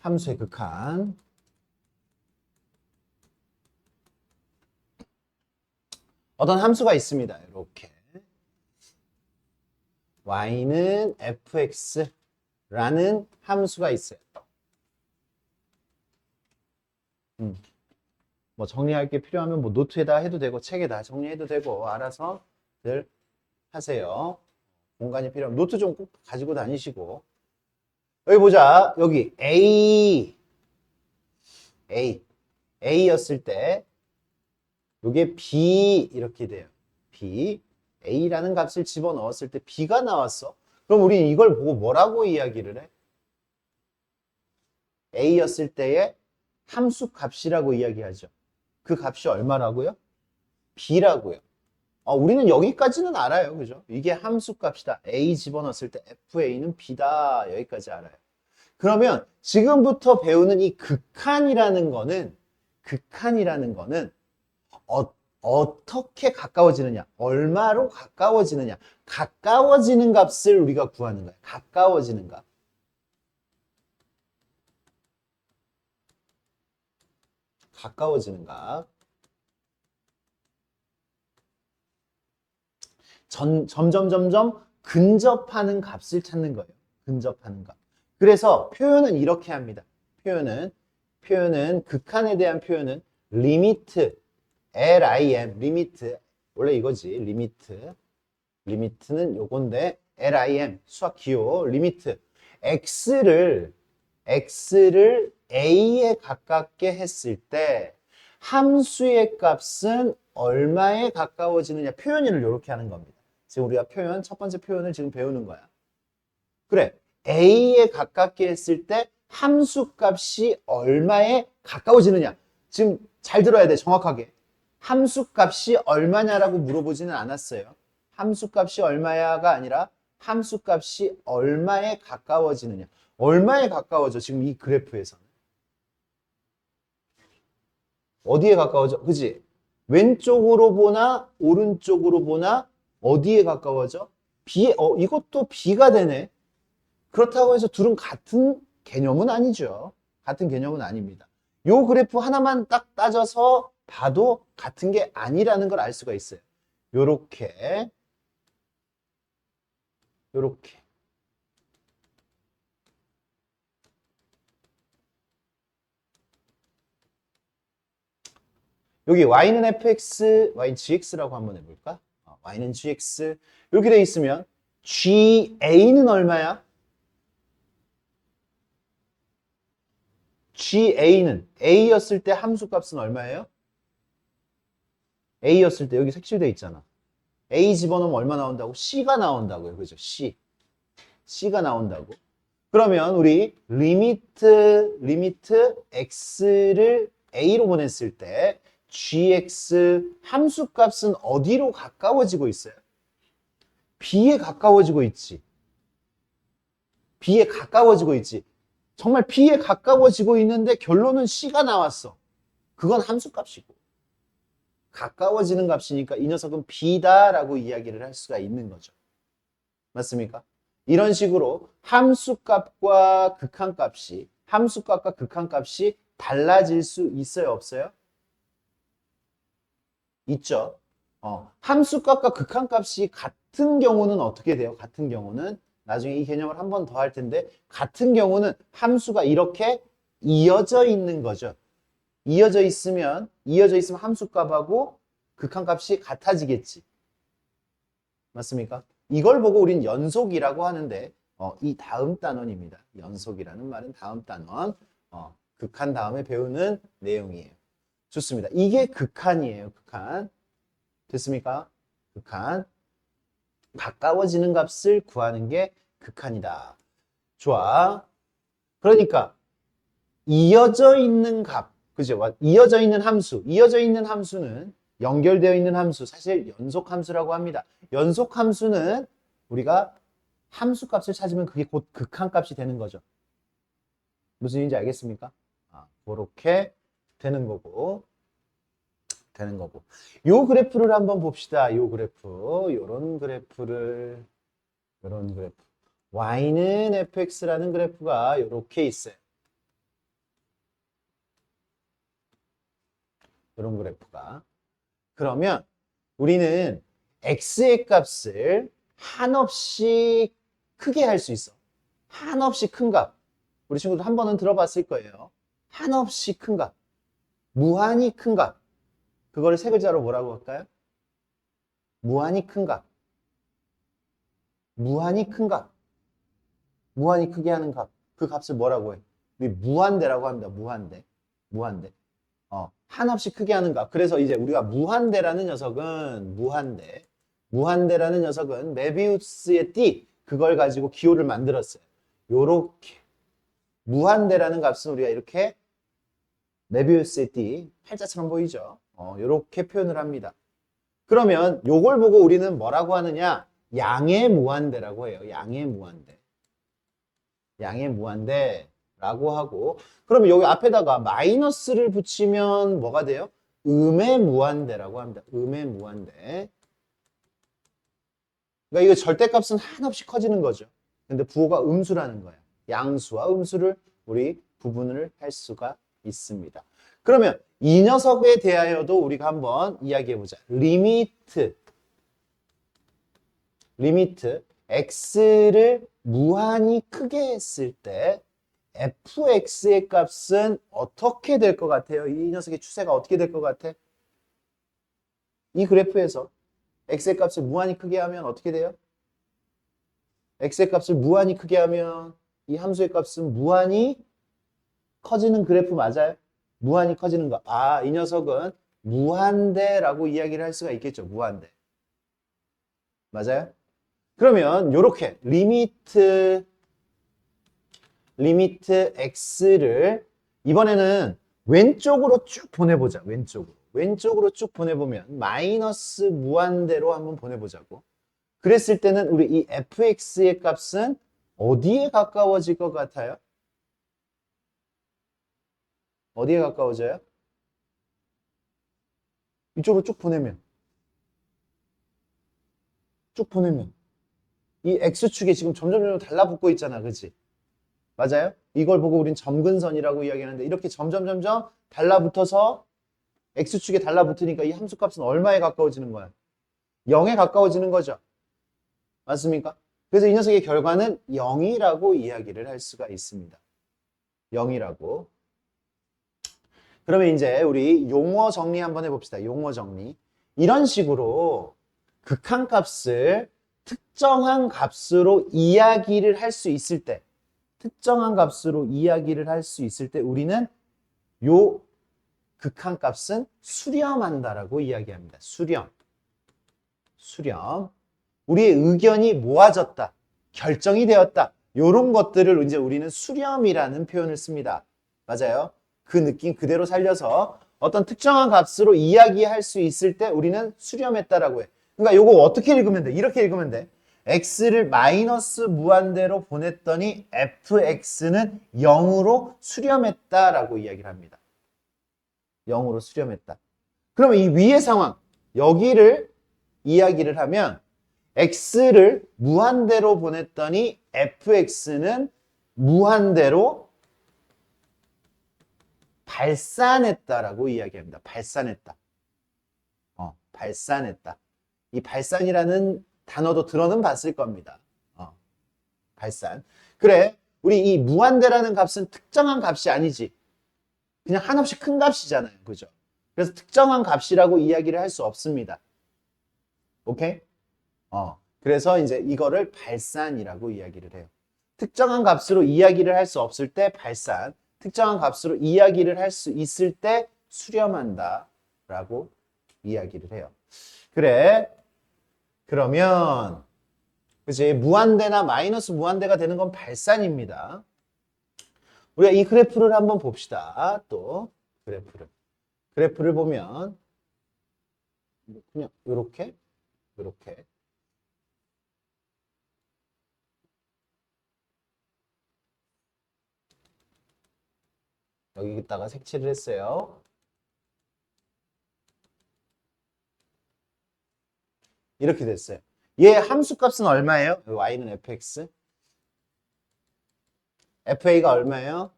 함수의 극한. 어떤 함수가 있습니다. 이렇게 y는 fx라는 함수가 있어요. 뭐 정리할 게 필요하면 뭐 노트에다 해도 되고 책에다 정리해도 되고 알아서 늘 하세요. 공간이 필요하면 노트 좀 꼭 가지고 다니시고. 여기 보자. 여기 A였을 때 이게 B 이렇게 돼요. B. A라는 값을 집어넣었을 때 B가 나왔어. 그럼 우리 이걸 보고 뭐라고 이야기를 해? A였을 때의 함수 값이라고 이야기하죠. 그 값이 얼마라고요? B라고요. 우리는 여기까지는 알아요. 그죠? 이게 함수 값이다. A 집어넣었을 때 FA는 B다. 여기까지 알아요. 그러면 지금부터 배우는 이 극한이라는 거는 어떻게 가까워지느냐? 얼마로 가까워지느냐? 가까워지는 값을 우리가 구하는 거야. 가까워지는 값. 가까워지는 값. 점점 근접하는 값을 찾는 거예요. 근접하는 값. 그래서 표현은 이렇게 합니다. 표현은 극한에 대한 표현은 리미트 LIM 리미트 원래 이거지. 리미트는 요건데 LIM 수학 기호 리미트 x를 a에 가깝게 했을 때 함수의 값은 얼마에 가까워지느냐 표현을 이렇게 하는 겁니다. 지금 우리가 첫 번째 표현을 지금 배우는 거야. 그래, a에 가깝게 했을 때 함수 값이 얼마에 가까워지느냐. 지금 잘 들어야 돼, 정확하게. 함수 값이 얼마냐라고 물어보지는 않았어요. 함수 값이 얼마야가 아니라 함수 값이 얼마에 가까워지느냐. 얼마에 가까워져, 지금 이 그래프에서는. 어디에 가까워져? 그지? 왼쪽으로 보나 오른쪽으로 보나 어디에 가까워져? B에, 이것도 B가 되네. 그렇다고 해서 둘은 같은 개념은 아니죠. 같은 개념은 아닙니다. 요 그래프 하나만 딱 따져서 봐도 같은 게 아니라는 걸 알 수가 있어요. 요렇게 여기 y는 fx, y는 gx라고 한번 해볼까? y는 gx 이렇게 돼 있으면 ga는 얼마야? ga는 a였을 때 함수값은 얼마예요? a였을 때 여기 색칠돼 있잖아. a 집어넣으면 얼마 나온다고? c가 나온다고요. 그죠? c가 나온다고. 그러면 우리 리미트 x를 a로 보냈을 때 gx 함수값은 어디로 가까워지고 있어요? b에 가까워지고 있지. b에 가까워지고 있지. 정말 b에 가까워지고 있는데 결론은 c가 나왔어. 그건 함수값이고. 가까워지는 값이니까 이 녀석은 b다라고 이야기를 할 수가 있는 거죠. 맞습니까? 이런 식으로 함수값과 극한값이 달라질 수 있어요, 없어요? 있죠. 함수값과 극한값이 같은 경우는 어떻게 돼요? 같은 경우는 나중에 이 개념을 한 번 더 할 텐데 같은 경우는 함수가 이렇게 이어져 있는 거죠. 이어져 있으면 함수값하고 극한값이 같아지겠지. 맞습니까? 이걸 보고 우린 연속이라고 하는데 이 다음 단원입니다. 연속이라는 말은 다음 단원 극한 다음에 배우는 내용이에요. 좋습니다. 이게 극한이에요. 극한. 됐습니까? 극한. 가까워지는 값을 구하는 게 극한이다. 좋아. 그러니까 이어져 있는 값, 그죠? 이어져 있는 함수는 연결되어 있는 함수, 사실 연속 함수라고 합니다. 연속 함수는 우리가 함수 값을 찾으면 그게 곧 극한 값이 되는 거죠. 무슨 얘기인지 알겠습니까? 그렇게 되는 거고. 요 그래프를 한번 봅시다. 요런 그래프. y는 fx라는 그래프가 이렇게 있어요. 이런 그래프가. 그러면 우리는 x의 값을 한없이 크게 할 수 있어. 한없이 큰 값. 우리 친구들 한 번은 들어봤을 거예요. 한없이 큰 값. 무한히 큰 값. 그거를 세 글자로 뭐라고 할까요? 무한히 큰 값. 무한히 큰 값. 무한히 크게 하는 값. 그 값을 뭐라고 해? 우리 무한대라고 합니다. 무한대. 무한대. 한없이 크게 하는 값. 그래서 이제 우리가 무한대라는 녀석은 무한대라는 녀석은 메비우스의 띠 그걸 가지고 기호를 만들었어요. 요렇게 무한대라는 값은 우리가 이렇게 메비우스의 띠 팔자처럼 보이죠? 요렇게 표현을 합니다. 그러면 요걸 보고 우리는 뭐라고 하느냐? 양의 무한대라고 해요. 양의 무한대. 양의 무한대라고 하고 그러면 여기 앞에다가 마이너스를 붙이면 뭐가 돼요? 음의 무한대라고 합니다. 음의 무한대. 그러니까 이거 절대값은 한없이 커지는 거죠. 근데 부호가 음수라는 거예요. 양수와 음수를 우리 구분을 할 수가 있습니다. 그러면 이 녀석에 대하여도 우리가 한번 이야기해보자. 리미트 x를 무한히 크게 했을 때 fx의 값은 어떻게 될 것 같아요? 이 녀석의 추세가 어떻게 될 것 같아? 이 그래프에서 x의 값을 무한히 크게 하면 어떻게 돼요? x의 값을 무한히 크게 하면 이 함수의 값은 무한히 커지는 그래프 맞아요? 무한히 커지는 거. 아, 이 녀석은 무한대라고 이야기를 할 수가 있겠죠. 무한대. 맞아요? 그러면 요렇게 리미트 x를 이번에는 왼쪽으로 쭉 보내보자. 왼쪽으로 쭉 보내보면 마이너스 무한대로 한번 보내보자고. 그랬을 때는 우리 이 fx의 값은 어디에 가까워질 것 같아요? 어디에 가까워져요? 이쪽으로 쭉 보내면 이 x축이 지금 점점 달라붙고 있잖아. 그치? 맞아요? 이걸 보고 우린 점근선이라고 이야기하는데 이렇게 점점 달라붙어서 x축에 달라붙으니까 이 함수값은 얼마에 가까워지는 거야? 0에 가까워지는 거죠. 맞습니까? 그래서 이 녀석의 결과는 0이라고 이야기를 할 수가 있습니다. 0이라고. 그러면 이제 우리 용어 정리 한번 해봅시다. 용어 정리. 이런 식으로 극한값을 특정한 값으로 이야기를 할 수 있을 때 우리는 요 극한값은 수렴한다라고 이야기합니다. 수렴. 우리의 의견이 모아졌다. 결정이 되었다. 요런 것들을 이제 우리는 수렴이라는 표현을 씁니다. 맞아요? 그 느낌 그대로 살려서 어떤 특정한 값으로 이야기할 수 있을 때 우리는 수렴했다라고 해. 그러니까 요거 어떻게 읽으면 돼? 이렇게 읽으면 돼. x를 마이너스 무한대로 보냈더니 fx는 0으로 수렴했다라고 이야기를 합니다. 0으로 수렴했다. 그러면 이 위의 상황, 여기를 이야기를 하면 x를 무한대로 보냈더니 fx는 무한대로 발산했다라고 이야기합니다. 발산했다. 발산했다. 이 발산이라는 단어도 들어는 봤을 겁니다. 발산. 그래, 우리 이 무한대라는 값은 특정한 값이 아니지. 그냥 한없이 큰 값이잖아요. 그죠? 그래서 특정한 값이라고 이야기를 할 수 없습니다. 오케이? 그래서 이제 이거를 발산이라고 이야기를 해요. 특정한 값으로 이야기를 할 수 없을 때 발산, 특정한 값으로 이야기를 할 수 있을 때 수렴한다 라고 이야기를 해요. 그래, 그러면 그치? 무한대나 마이너스 무한대가 되는 건 발산입니다. 우리가 이 그래프를 한번 봅시다. 또 그래프를 보면 그냥 이렇게 여기다가 색칠을 했어요. 이렇게 됐어요. 얘 함수값은 얼마예요? y는 fx. fa가 얼마예요?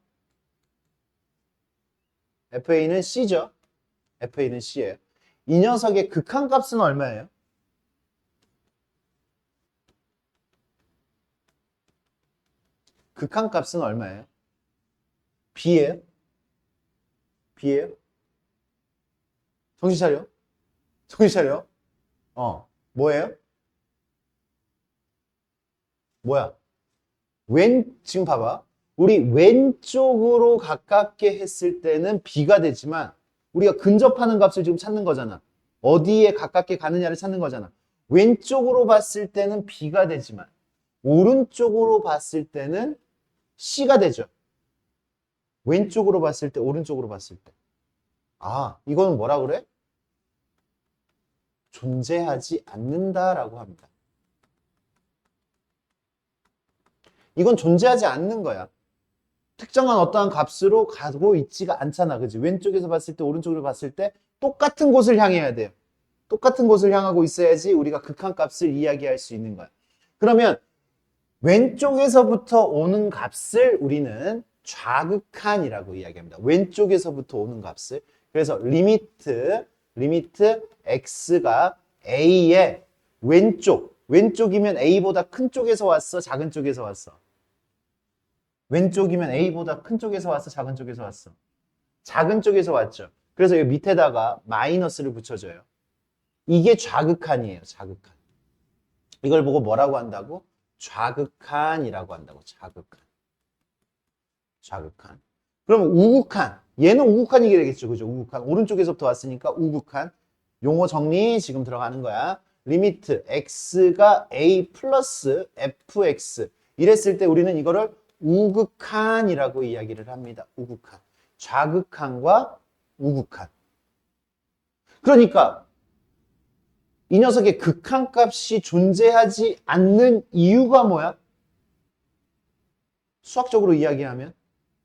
fa는 c죠. FA는 C예요. 이 녀석의 극한값은 얼마예요? 극한값은 얼마예요? B예요? B예요? 정신 차려? 정신 차려? 뭐예요? 뭐야? 지금 봐봐. 우리 왼쪽으로 가깝게 했을 때는 B가 되지만 우리가 근접하는 값을 지금 찾는 거잖아. 어디에 가깝게 가느냐를 찾는 거잖아. 왼쪽으로 봤을 때는 B가 되지만 오른쪽으로 봤을 때는 C가 되죠. 왼쪽으로 봤을 때, 오른쪽으로 봤을 때. 아, 이거는 뭐라 그래? 존재하지 않는다라고 합니다. 이건 존재하지 않는 거야. 특정한 어떠한 값으로 가고 있지가 않잖아. 그지? 왼쪽에서 봤을 때, 오른쪽으로 봤을 때 똑같은 곳을 향해야 돼요. 똑같은 곳을 향하고 있어야지 우리가 극한값을 이야기할 수 있는 거야. 그러면 왼쪽에서부터 오는 값을 우리는 좌극한이라고 이야기합니다. 왼쪽에서부터 오는 값을. 그래서 리미트 x가 a의 왼쪽이면 a보다 큰 쪽에서 왔어, 작은 쪽에서 왔어? 왼쪽이면 a보다 큰 쪽에서 왔어, 작은 쪽에서 왔어? 작은 쪽에서 왔죠. 그래서 여기 밑에다가 마이너스를 붙여줘요. 이게 좌극한이에요, 좌극한. 이걸 보고 뭐라고 한다고? 좌극한이라고 한다고, 좌극한. 그러면 우극한. 얘는 우극한이 되겠죠, 그죠? 우극한. 오른쪽에서부터 왔으니까 우극한. 용어 정리 지금 들어가는 거야. 리미트 x가 a 플러스 fx. 이랬을 때 우리는 이거를 우극한이라고 이야기를 합니다. 우극한. 좌극한과 우극한. 그러니까 이 녀석의 극한값이 존재하지 않는 이유가 뭐야? 수학적으로 이야기하면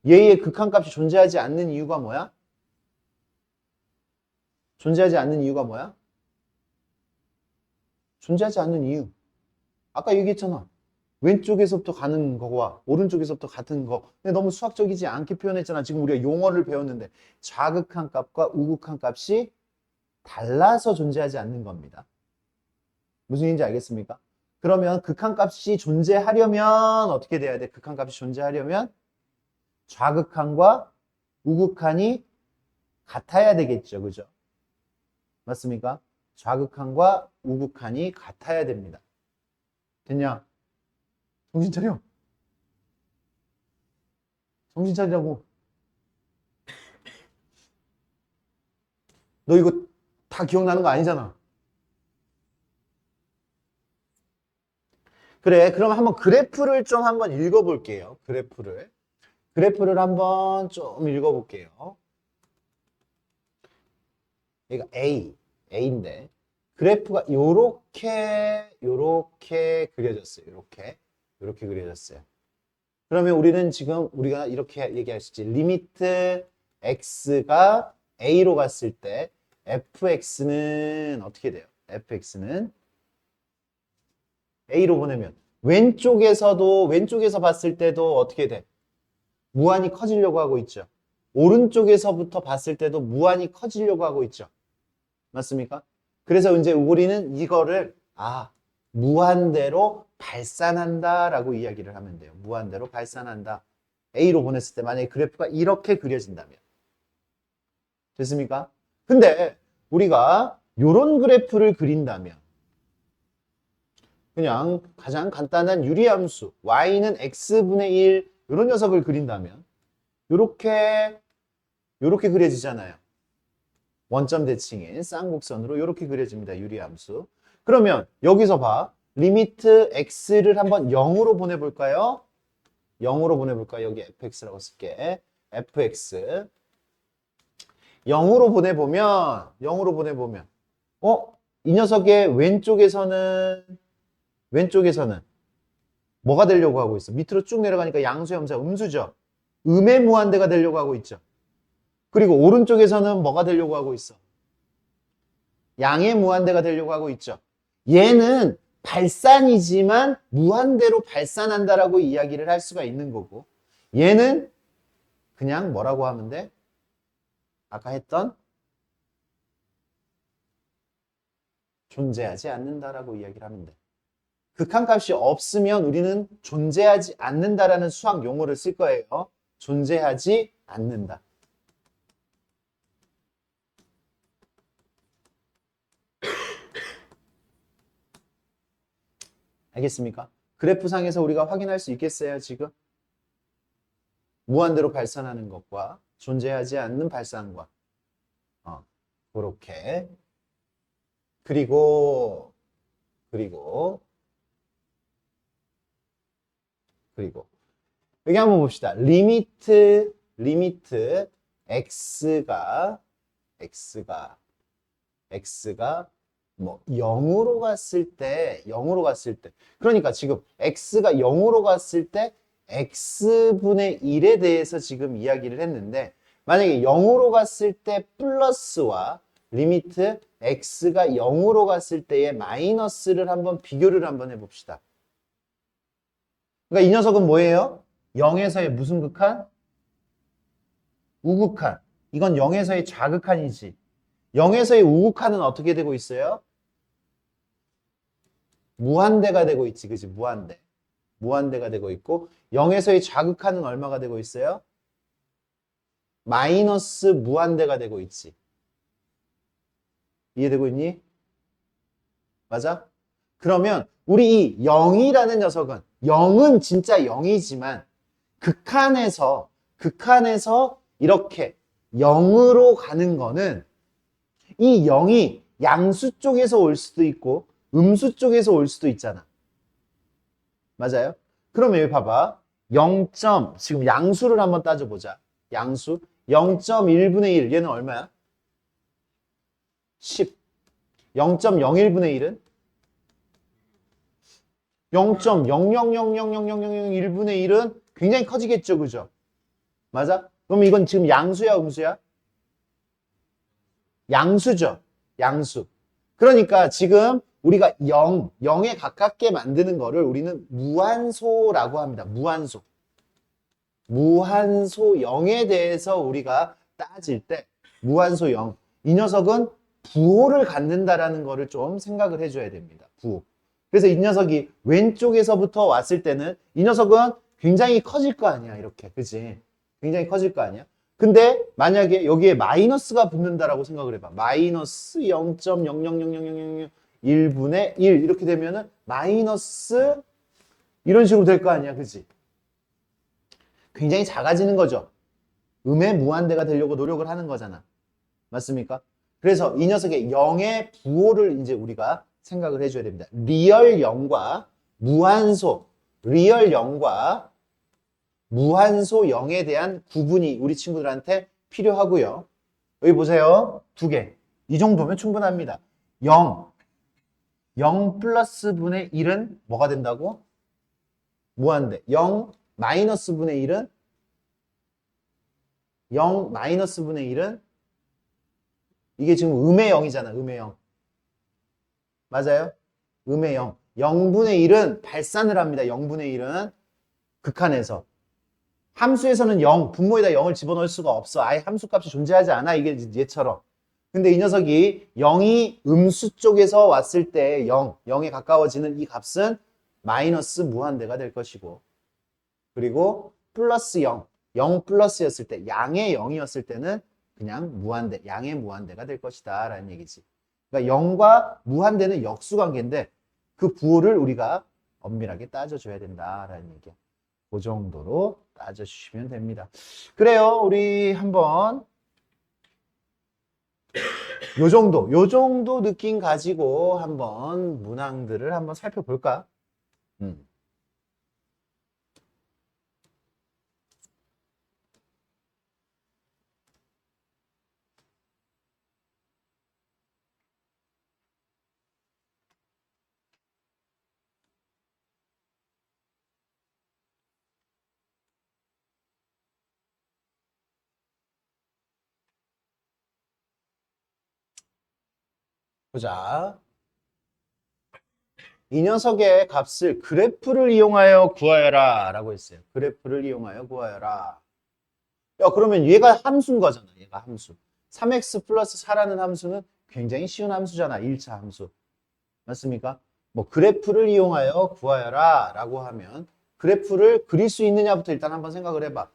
얘의 극한값이 존재하지 않는 이유가 뭐야? 존재하지 않는 이유가 뭐야? 존재하지 않는 이유. 아까 얘기했잖아. 왼쪽에서부터 가는 거와 오른쪽에서부터 같은 거. 근데 너무 수학적이지 않게 표현했잖아. 지금 우리가 용어를 배웠는데 좌극한 값과 우극한 값이 달라서 존재하지 않는 겁니다. 무슨 얘기인지 알겠습니까? 그러면 극한값이 존재하려면 어떻게 돼야 돼? 극한값이 존재하려면 좌극한과 우극한이 같아야 되겠죠. 그죠? 맞습니까? 좌극한과 우극한이 같아야 됩니다. 됐냐? 정신 차려. 정신 차리라고. 너 이거 다 기억나는 거 아니잖아. 그래, 그럼 한번 그래프를 좀 한번 읽어볼게요. 그래프를 한번 좀 읽어볼게요. 얘가 A인데 그래프가 요렇게 그려졌어요. 요렇게 그려졌어요. 그러면 우리는 지금 우리가 이렇게 얘기할 수 있지. 리미트 x가 a로 갔을 때 fx는 어떻게 돼요? fx는 a로 보내면 왼쪽에서 봤을 때도 어떻게 돼? 무한히 커지려고 하고 있죠. 오른쪽에서부터 봤을 때도 무한히 커지려고 하고 있죠. 맞습니까? 그래서 이제 우리는 이거를 무한대로 발산한다라고 이야기를 하면 돼요. 무한대로 발산한다. A로 보냈을 때 만약에 그래프가 이렇게 그려진다면. 됐습니까? 근데 우리가 이런 그래프를 그린다면 그냥 가장 간단한 유리함수 y는 x분의 1 이런 녀석을 그린다면 요렇게 그려지잖아요. 원점 대칭인 쌍곡선으로 이렇게 그려집니다. 유리함수. 그러면 여기서 봐. 리미트 x를 한번 0으로 보내볼까요? 0으로 보내볼까요? 여기 fx라고 쓸게. fx 0으로 보내보면 이 녀석의 왼쪽에서는 뭐가 되려고 하고 있어? 밑으로 쭉 내려가니까 양수, 염사, 음수죠. 음의 무한대가 되려고 하고 있죠. 그리고 오른쪽에서는 뭐가 되려고 하고 있어? 양의 무한대가 되려고 하고 있죠. 얘는 발산이지만 무한대로 발산한다라고 이야기를 할 수가 있는 거고 얘는 그냥 뭐라고 하면 돼? 아까 했던 존재하지 않는다라고 이야기를 하면 돼. 극한값이 없으면 우리는 존재하지 않는다라는 수학 용어를 쓸 거예요. 존재하지 않는다. 알겠습니까? 그래프상에서 우리가 확인할 수 있겠어요, 지금? 무한대로 발산하는 것과 존재하지 않는 발산과. 그렇게. 그리고 여기 한번 봅시다. 리미트 x가 뭐 0으로 갔을 때 그러니까 지금 x가 0으로 갔을 때 x분의 1에 대해서 지금 이야기를 했는데 만약에 0으로 갔을 때 플러스와 리미트 x가 0으로 갔을 때의 마이너스를 한번 비교를 한번 해봅시다. 그러니까 이 녀석은 뭐예요? 0에서의 무슨 극한? 우극한. 이건 0에서의 좌극한이지. 0에서의 우극한은 어떻게 되고 있어요? 무한대가 되고 있지. 그지? 무한대가 되고 있고 0에서의 좌극한은 얼마가 되고 있어요? 마이너스 무한대가 되고 있지. 이해되고 있니? 맞아? 그러면 우리 이 0이라는 녀석은 0은 진짜 0이지만 극한에서 이렇게 0으로 가는 거는 이 0이 양수 쪽에서 올 수도 있고 음수 쪽에서 올 수도 있잖아. 맞아요? 그러면 여기 봐봐. 0. 지금 양수를 한번 따져보자. 양수 0.1분의 1 얘는 얼마야? 10. 0.01분의 1은 0.000000001분의 1은 굉장히 커지겠죠, 그죠? 맞아? 그럼 이건 지금 양수야, 음수야? 양수죠. 양수. 그러니까 지금 우리가 0에 가깝게 만드는 거를 우리는 무한소라고 합니다. 무한소 0에 대해서 우리가 따질 때 무한소 0. 이 녀석은 부호를 갖는다라는 거를 좀 생각을 해줘야 됩니다. 부호. 그래서 이 녀석이 왼쪽에서부터 왔을 때는 이 녀석은 굉장히 커질 거 아니야. 이렇게. 그치? 굉장히 커질 거 아니야. 근데 만약에 여기에 마이너스가 붙는다라고 생각을 해봐. 마이너스 0.0000001분의 1 이렇게 되면은 마이너스 이런 식으로 될 거 아니야. 그치? 굉장히 작아지는 거죠. 음의 무한대가 되려고 노력을 하는 거잖아. 맞습니까? 그래서 이 녀석의 0의 부호를 이제 우리가 생각을 해줘야 됩니다. 리얼 0과 무한소 0에 대한 구분이 우리 친구들한테 필요하고요. 여기 보세요. 두 개. 이 정도면 충분합니다. 0 플러스 분의 1은 뭐가 된다고? 무한대. 0 마이너스 분의 1은 0 마이너스 분의 1은 이게 지금 음의 0이잖아. 음의 0. 맞아요? 음의 0. 0분의 1은 발산을 합니다. 0분의 1은 극한에서. 함수에서는 0, 분모에다 0을 집어넣을 수가 없어. 아예 함수값이 존재하지 않아. 이게 얘처럼. 근데 이 녀석이 0이 음수 쪽에서 왔을 때 0에 가까워지는 이 값은 마이너스 무한대가 될 것이고 그리고 플러스 0 플러스였을 때 양의 0이었을 때는 그냥 무한대, 양의 무한대가 될 것이다 라는 얘기지. 그러니까 0과 무한대는 역수관계인데 그 부호를 우리가 엄밀하게 따져줘야 된다라는 얘기야. 그 정도로 따져주시면 됩니다. 그래요. 우리 한번 요 정도 느낌 가지고 한번 문항들을 한번 살펴볼까? 보자. 이 녀석의 값을 그래프를 이용하여 구하여라 라고 했어요. 그래프를 이용하여 구하여라. 야, 그러면 얘가 함수인 거잖아. 얘가 함수. 3x 플러스 4라는 함수는 굉장히 쉬운 함수잖아. 1차 함수. 맞습니까? 뭐 그래프를 이용하여 구하여라 라고 하면 그래프를 그릴 수 있느냐부터 일단 한번 생각을 해봐.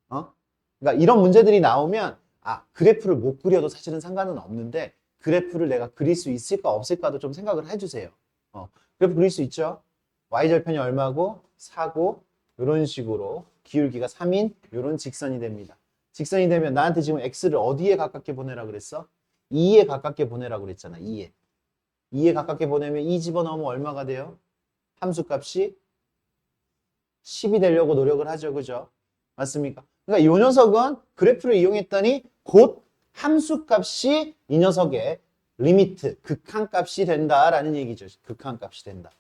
어? 그러니까 이런 문제들이 나오면 그래프를 못 그려도 사실은 상관은 없는데 그래프를 내가 그릴 수 있을까 없을까도 좀 생각을 해주세요. 그래프 그릴 수 있죠? y절편이 얼마고 4고 이런 식으로 기울기가 3인 이런 직선이 됩니다. 직선이 되면 나한테 지금 x를 어디에 가깝게 보내라 그랬어? 2에 가깝게 보내라고 그랬잖아. 2에. 2에 가깝게 보내면 2 집어넣으면 얼마가 돼요? 함수값이 10이 되려고 노력을 하죠. 그죠? 맞습니까? 그러니까 이 녀석은 그래프를 이용했더니 곧 함수값이 이 녀석의 리미트, 극한값이 된다라는 얘기죠. 극한값이 된다.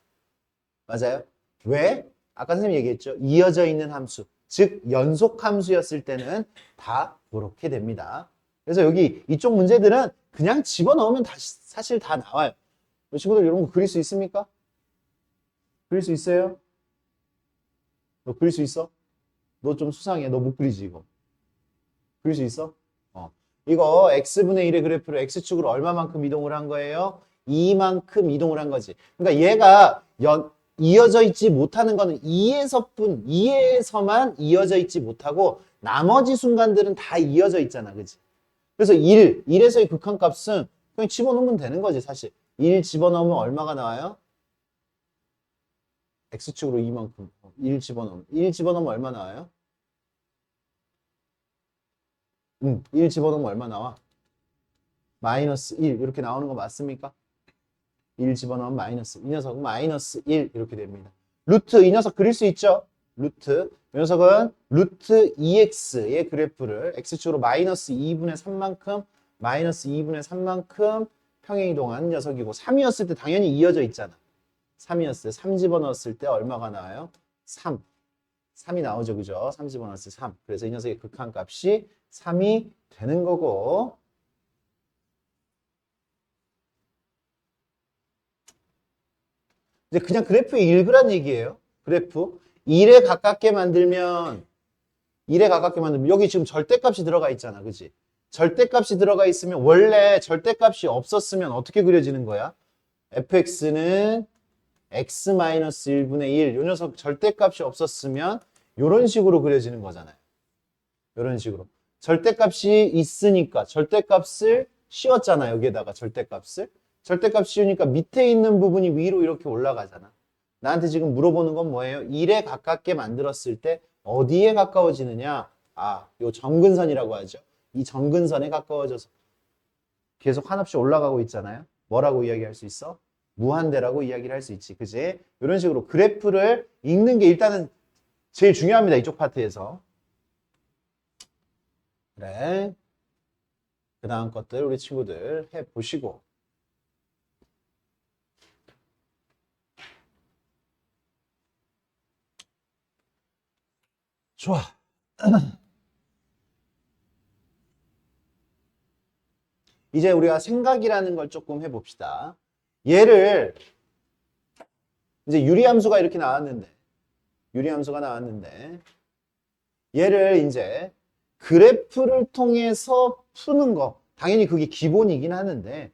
맞아요? 왜? 아까 선생님이 얘기했죠. 이어져 있는 함수, 즉 연속 함수였을 때는 다 그렇게 됩니다. 그래서 여기 이쪽 문제들은 그냥 집어넣으면 사실 다 나와요. 친구들 이런 거 그릴 수 있습니까? 그릴 수 있어요? 너 그릴 수 있어? 너 좀 수상해. 너 못 그리지 이거. 그릴 수 있어? 이거 x분의 1의 그래프를 x축으로 얼마만큼 이동을 한 거예요? 2만큼 이동을 한 거지. 그러니까 얘가 이어져 있지 못하는 거는 2에서만 이어져 있지 못하고 나머지 순간들은 다 이어져 있잖아. 그치? 그래서 1에서의 극한값은 그냥 집어넣으면 되는 거지 사실. 1 집어넣으면 얼마가 나와요? x축으로 2만큼. 1 집어넣으면 얼마 나와요? 1 집어넣으면 얼마 나와? 마이너스 1 이렇게 나오는 거 맞습니까? 1 집어넣으면 마이너스. 이 녀석은 마이너스 1 이렇게 됩니다. 루트 이 녀석 그릴 수 있죠? 루트 이 녀석은 루트 2x의 그래프를 x축으로 마이너스 2분의 3만큼 마이너스 2분의 3만큼 평행이동한 녀석이고 3이었을 때 당연히 이어져 있잖아. 3이었을 때 3 집어넣었을 때 얼마가 나와요? 3. 3이 나오죠. 그죠? 3 집어넣었을 때 3. 그래서 이 녀석의 극한값이 3이 되는 거고 이제 그냥 그래프 읽으란 얘기예요. 그래프. 1에 가깝게 만들면 여기 지금 절대값이 들어가 있잖아. 그치? 절대값이 들어가 있으면 원래 절대값이 없었으면 어떻게 그려지는 거야? fx는 x-1분의 1. 요 녀석 절대값이 없었으면 이런 식으로 그려지는 거잖아요. 이런 식으로. 절대값이 있으니까 절대값을 씌웠잖아. 여기에다가 절대값을. 절대값 씌우니까 밑에 있는 부분이 위로 이렇게 올라가잖아. 나한테 지금 물어보는 건 뭐예요? 1에 가깝게 만들었을 때 어디에 가까워지느냐? 요 정근선이라고 하죠. 이 정근선에 가까워져서 계속 한없이 올라가고 있잖아요. 뭐라고 이야기할 수 있어? 무한대라고 이야기를 할 수 있지. 그지? 이런 식으로 그래프를 읽는 게 일단은 제일 중요합니다. 이쪽 파트에서. 그래. 그 다음 것들 우리 친구들 해보시고. 좋아. 이제 우리가 생각이라는 걸 조금 해봅시다. 얘를 이제 유리함수가 이렇게 나왔는데 유리함수가 나왔는데 얘를 이제 그래프를 통해서 푸는 거 당연히 그게 기본이긴 하는데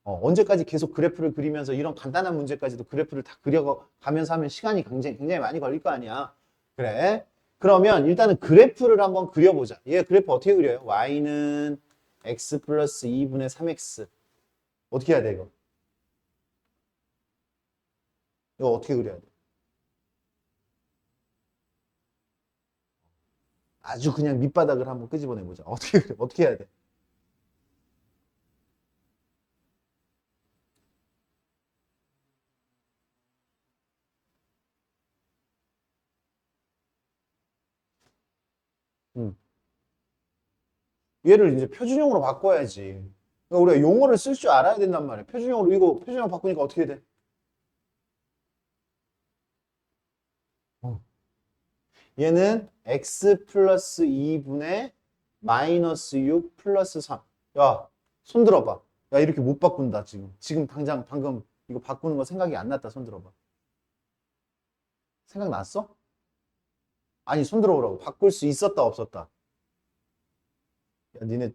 언제까지 계속 그래프를 그리면서 이런 간단한 문제까지도 그래프를 다 그려가면서 하면 시간이 굉장히 많이 걸릴 거 아니야. 그래. 그러면 일단은 그래프를 한번 그려보자. 얘 그래프 어떻게 그려요? y는 x 플러스 2분의 3x. 어떻게 해야 돼, 이거? 이거 어떻게 그려야 돼? 아주 그냥 밑바닥을 한번 끄집어내보자. 어떻게 그래? 어떻게 해야 돼? 음. 얘를 이제 표준형으로 바꿔야지. 그러니까 우리가 용어를 쓸 줄 알아야 된단 말이야. 표준형으로 이거 표준형 바꾸니까 어떻게 돼? 어. 얘는 x 플러스 2분의 마이너스 6 플러스 3. 야, 손 들어봐. 야, 이렇게 못 바꾼다, 지금. 지금 당장 방금 이거 바꾸는 거 생각이 안 났다, 손 들어봐. 생각 났어? 아니, 손 들어보라고. 바꿀 수 있었다, 없었다. 야, 니네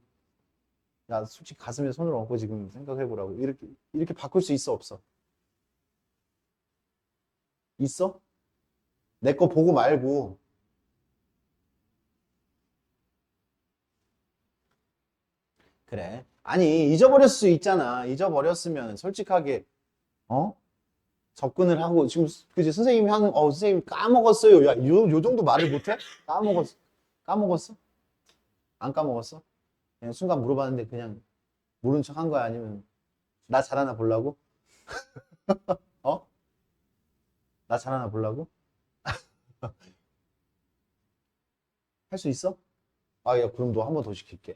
야, 솔직히 가슴에 손을 얹고 지금 생각해보라고. 이렇게 바꿀 수 있어, 없어? 있어? 내 거 보고 말고. 그래. 아니, 잊어버렸을 수 있잖아. 잊어버렸으면 솔직하게, 어? 접근을 하고, 지금, 그지? 선생님이 하는, 선생님 까먹었어요. 야, 요 정도 말을 못해? 까먹었어. 까먹었어? 안 까먹었어? 그냥 순간 물어봤는데 그냥 모른 척 한 거야? 아니면 나 잘하나 보려고? 어? 나 잘하나 보려고? 할 수 있어? 아, 야, 그럼 너 한 번 더 시킬게.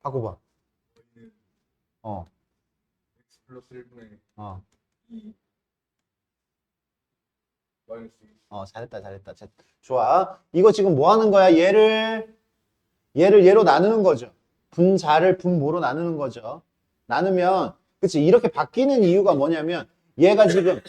바꿔봐. 어, x 플러스 1분의 어, 2 마이너스 2. 잘했다, 잘했다. 좋아. 이거 지금 뭐 하는 거야? 얘를 얘로 나누는 거죠. 분자를 분모로 나누는 거죠. 나누면, 그치? 이렇게 바뀌는 이유가 뭐냐면, 얘가 지금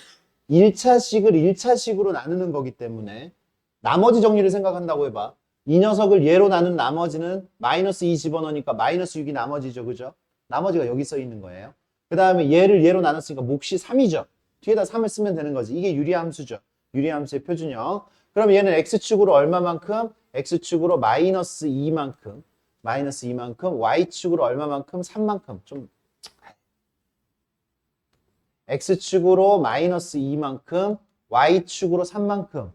1차식을 1차식으로 나누는 거기 때문에, 나머지 정리를 생각한다고 해봐. 이 녀석을 얘로 나눈 나머지는 마이너스 2 집어넣으니까 마이너스 6이 나머지죠. 그죠? 나머지가 여기 써 있는 거예요. 그 다음에 얘를 얘로 나눴으니까 몫이 3이죠. 뒤에다 3을 쓰면 되는 거지. 이게 유리함수죠. 유리함수의 표준형. 그럼 얘는 x축으로 얼마만큼? x축으로 마이너스 2만큼. 마이너스 2만큼. y축으로 얼마만큼? 3만큼. 좀 x축으로 마이너스 2만큼. y축으로 3만큼.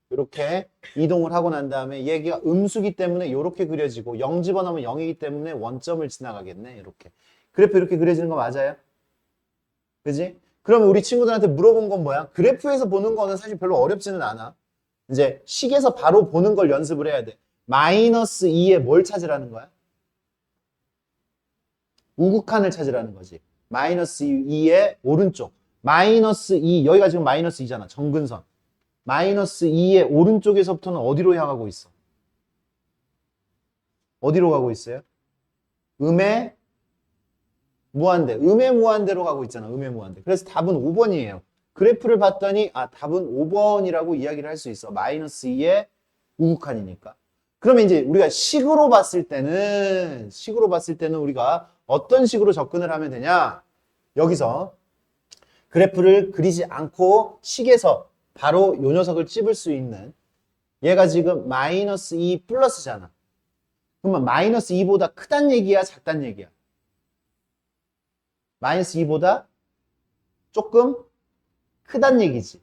이렇게 이동을 하고 난 다음에 얘가 음수기 때문에 이렇게 그려지고 0 집어넣으면 0이기 때문에 원점을 지나가겠네. 이렇게. 그래프 이렇게 그려지는 거 맞아요? 그지? 그러면 우리 친구들한테 물어본 건 뭐야? 그래프에서 보는 거는 사실 별로 어렵지는 않아. 이제 식에서 바로 보는 걸 연습을 해야 돼. 마이너스 2에 뭘 찾으라는 거야? 우극한을 찾으라는 거지. 마이너스 2의 오른쪽. 마이너스 2, 여기가 지금 마이너스 2잖아. 정근선. 마이너스 2의 오른쪽에서부터는 어디로 향하고 있어? 어디로 가고 있어요? 음의 무한대. 음의 무한대로 가고 있잖아. 음의 무한대. 그래서 답은 5번이에요. 그래프를 봤더니 답은 5번이라고 이야기를 할 수 있어. 마이너스 2의 우극한이니까. 그러면 이제 우리가 식으로 봤을 때는 우리가 어떤 식으로 접근을 하면 되냐? 여기서 그래프를 그리지 않고 식에서 바로 요 녀석을 찝을 수 있는, 얘가 지금 마이너스 2 플러스잖아. 그러면 마이너스 2보다 크단 얘기야, 작단 얘기야? 마이너스 2보다 조금 크단 얘기지.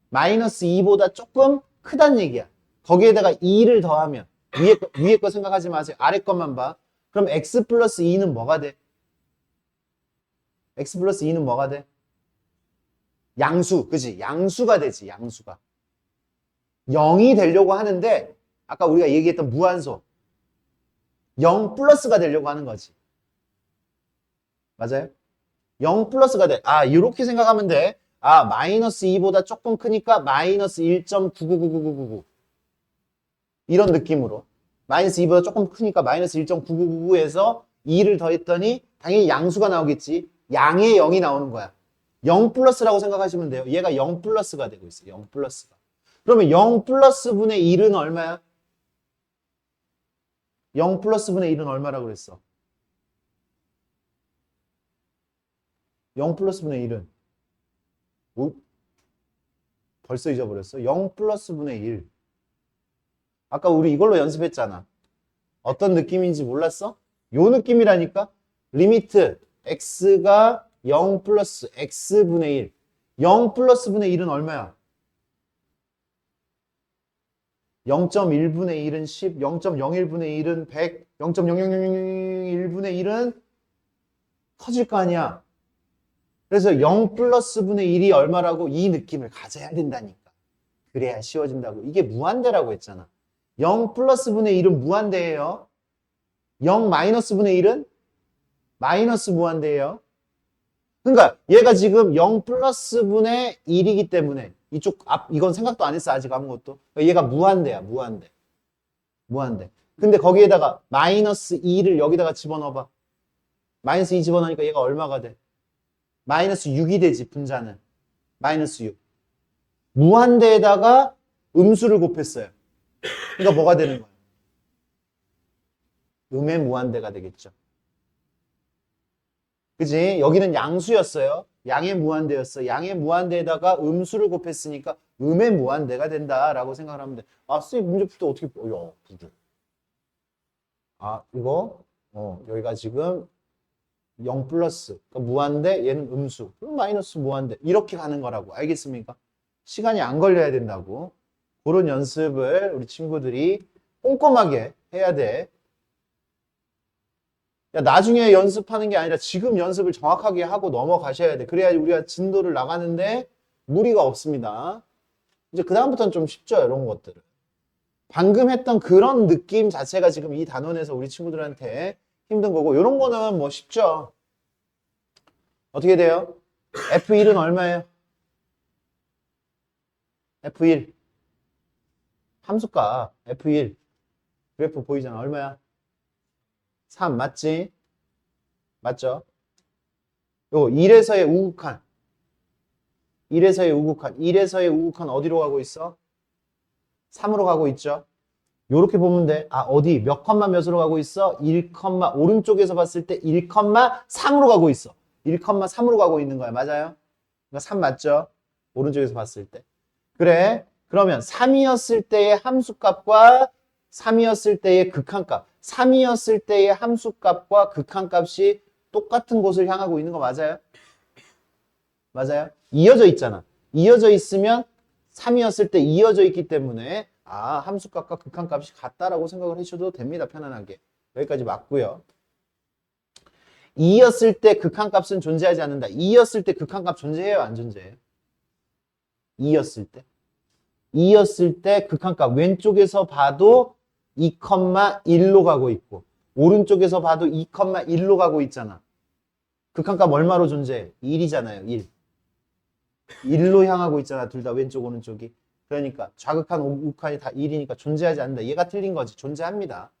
마이너스 2보다 조금 크단 얘기야. 거기에다가 2를 더하면 위에 거 생각하지 마세요. 아래 것만 봐. 그럼 x 플러스 2는 뭐가 돼? x 플러스 2는 뭐가 돼? 양수, 그지? 양수가 되지, 양수가. 0이 되려고 하는데 아까 우리가 얘기했던 무한소 0 플러스가 되려고 하는 거지. 맞아요? 0 플러스가 돼. 이렇게 생각하면 돼. 마이너스 2보다 조금 크니까 마이너스 1.999999 이런 느낌으로. 마이너스 2보다 조금 크니까 마이너스 1.9999에서 2를 더했더니 당연히 양수가 나오겠지. 양의 0이 나오는 거야. 0 플러스라고 생각하시면 돼요. 얘가 0 플러스가 되고 있어요. 0 플러스가. 그러면 0 플러스 분의 1은 얼마야? 0 플러스 분의 1은 얼마라고 그랬어? 0 플러스 분의 1은 벌써 잊어버렸어? 0 플러스 분의 1. 아까 우리 이걸로 연습했잖아. 어떤 느낌인지 몰랐어? 요 느낌이라니까? 리미트 x가 0 플러스 x분의 1. 0 플러스 분의 1은 얼마야? 0.1분의 1은 10, 0.01분의 1은 100, 0.00001분의 1은 커질 거 아니야. 그래서 0 플러스 분의 1이 얼마라고? 이 느낌을 가져야 된다니까. 그래야 쉬워진다고. 이게 무한대라고 했잖아. 0 플러스 분의 1은 무한대예요. 0 마이너스 분의 1은 마이너스 무한대예요. 그러니까 얘가 지금 0 플러스 분의 1이기 때문에 이쪽 이건 생각도 안 했어 아직 아무것도. 그러니까 얘가 무한대야. 무한대. 근데 거기에다가 마이너스 2를 여기다가 집어넣어봐. 마이너스 2 집어넣으니까 얘가 얼마가 돼? 마이너스 6이 되지 분자는. 마이너스 6. 무한대에다가 음수를 곱했어요. 그러니까 뭐가 되는 거예요? 음의 무한대가 되겠죠. 그지? 여기는 양수였어요. 양의 무한대였어. 양의 무한대에다가 음수를 곱했으니까 음의 무한대가 된다라고 생각을 하면 돼. 아, 선생님 문제 풀 때 어떻게, 야, 부들. 아, 이거, 여기가 지금 0 플러스, 그러니까 무한대, 얘는 음수, 그럼 마이너스 무한대. 이렇게 가는 거라고. 알겠습니까? 시간이 안 걸려야 된다고. 그런 연습을 우리 친구들이 꼼꼼하게 해야 돼. 야, 나중에 연습하는 게 아니라 지금 연습을 정확하게 하고 넘어가셔야 돼. 그래야지 우리가 진도를 나가는데 무리가 없습니다. 이제 그다음부터는 좀 쉽죠, 이런 것들은. 방금 했던 그런 느낌 자체가 지금 이 단원에서 우리 친구들한테 힘든 거고, 이런 거는 뭐 쉽죠. 어떻게 돼요? F1은 얼마예요? F1. 함수값 F1. 그래프 보이잖아. 얼마야? 3 맞지? 맞죠? 요 1에서의 우극한. 1에서의 우극한. 1에서의 우극한 어디로 가고 있어? 3으로 가고 있죠? 요렇게 보면 돼. 아, 어디 몇 컴마 몇으로 가고 있어? 1, 오른쪽에서 봤을 때 1,3으로 가고 있어. 1,3으로 가고 있는 거야. 맞아요? 그러니까 3 맞죠? 오른쪽에서 봤을 때. 그래. 그러면 3이었을 때의 함수값과 3이었을 때의 극한값. 3이었을 때의 함수값과 극한값이 똑같은 곳을 향하고 있는 거 맞아요? 맞아요? 이어져 있잖아. 이어져 있으면 3이었을 때 이어져 있기 때문에 아, 함수값과 극한값이 같다라고 생각을 해주셔도 됩니다. 편안하게. 여기까지 맞고요. 2였을 때 극한값은 존재하지 않는다. 2였을 때 극한값 존재해요? 안 존재해요? 2였을 때. 2였을 때 극한값 왼쪽에서 봐도 2,1로 가고 있고 오른쪽에서 봐도 2,1로 가고 있잖아. 극한값 얼마로 존재해? 1이잖아요. 1. 1로 향하고 있잖아. 둘 다 왼쪽 오른쪽이. 그러니까 좌극한 우극한이 다 1이니까 존재하지 않는다. 얘가 틀린 거지. 존재합니다.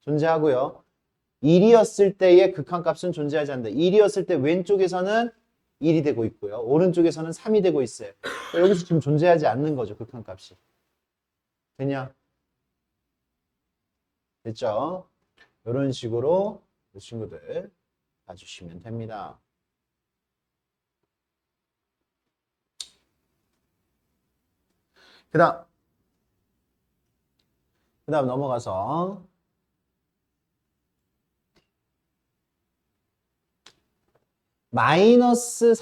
존재하고요. 1이었을 때의 극한값은 존재하지 않는다. 1이었을 때 왼쪽에서는 1이 되고 있고요. 오른쪽에서는 3이 되고 있어요. 여기서 지금 존재하지 않는 거죠. 극한값이. 되냐? 됐죠? 이런 식으로 이 친구들 봐주시면 됩니다. 그 다음 넘어가서 마이너스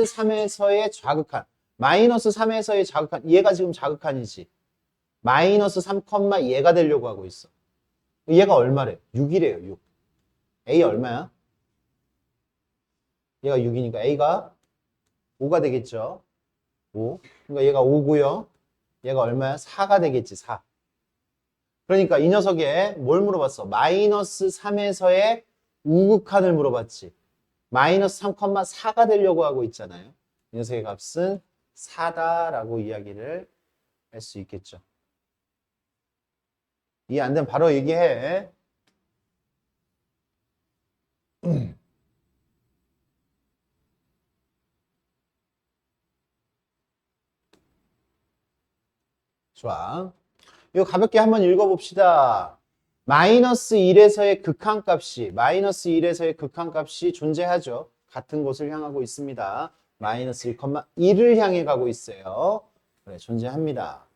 3에서의 좌극한. 마이너스 3에서의 좌극한. 얘가 지금 좌극한이지. 마이너스 3, 얘가 되려고 하고 있어. 얘가 얼마래? 6이래요, 6. A 얼마야? 얘가 6이니까 A가 5가 되겠죠. 5. 그러니까 얘가 5고요. 얘가 얼마야? 4가 되겠지, 4. 그러니까 이 녀석에 뭘 물어봤어? 마이너스 3에서의 우극한을 물어봤지. 마이너스 3,4가 되려고 하고 있잖아요. 이 녀석의 값은 4다라고 이야기를 할 수 있겠죠. 이해 안 되면 바로 얘기해. 좋아. 이거 가볍게 한번 읽어봅시다. 마이너스 1에서의 극한값이 존재하죠. 같은 곳을 향하고 있습니다. 마이너스 1,1을 향해 가고 있어요. 그래, 존재합니다.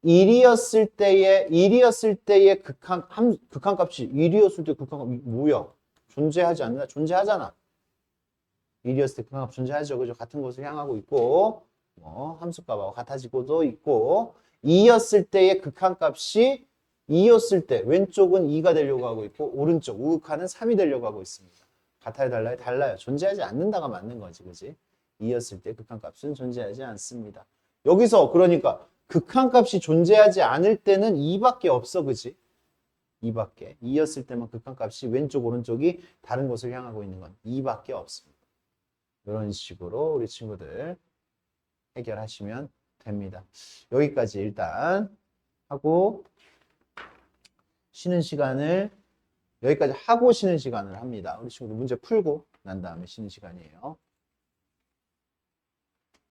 1이었을 때의 극한값이 1이었을 때 극한값이 뭐야? 존재하지 않나? 존재하잖아. 1이었을 때 극한값 존재하죠. 그죠? 같은 곳을 향하고 있고 뭐 함수값하고 같아지고도 있고 2였을 때의 극한값이 2였을 때 왼쪽은 2가 되려고 하고 있고 오른쪽 우극한은 3이 되려고 하고 있습니다. 같아요, 달라요? 달라요. 존재하지 않는다가 맞는 거지, 그지? 2였을 때 극한값은 존재하지 않습니다. 여기서 그러니까 극한값이 존재하지 않을 때는 2밖에 없어, 그지? 2밖에. 2였을 때만 극한값이 왼쪽 오른쪽이 다른 곳을 향하고 있는 건 2밖에 없습니다. 이런 식으로 우리 친구들 해결하시면 됩니다. 여기까지 일단 하고 쉬는 시간을 여기까지 하고 쉬는 시간을 합니다. 우리 친구들 문제 풀고 난 다음에 쉬는 시간이에요.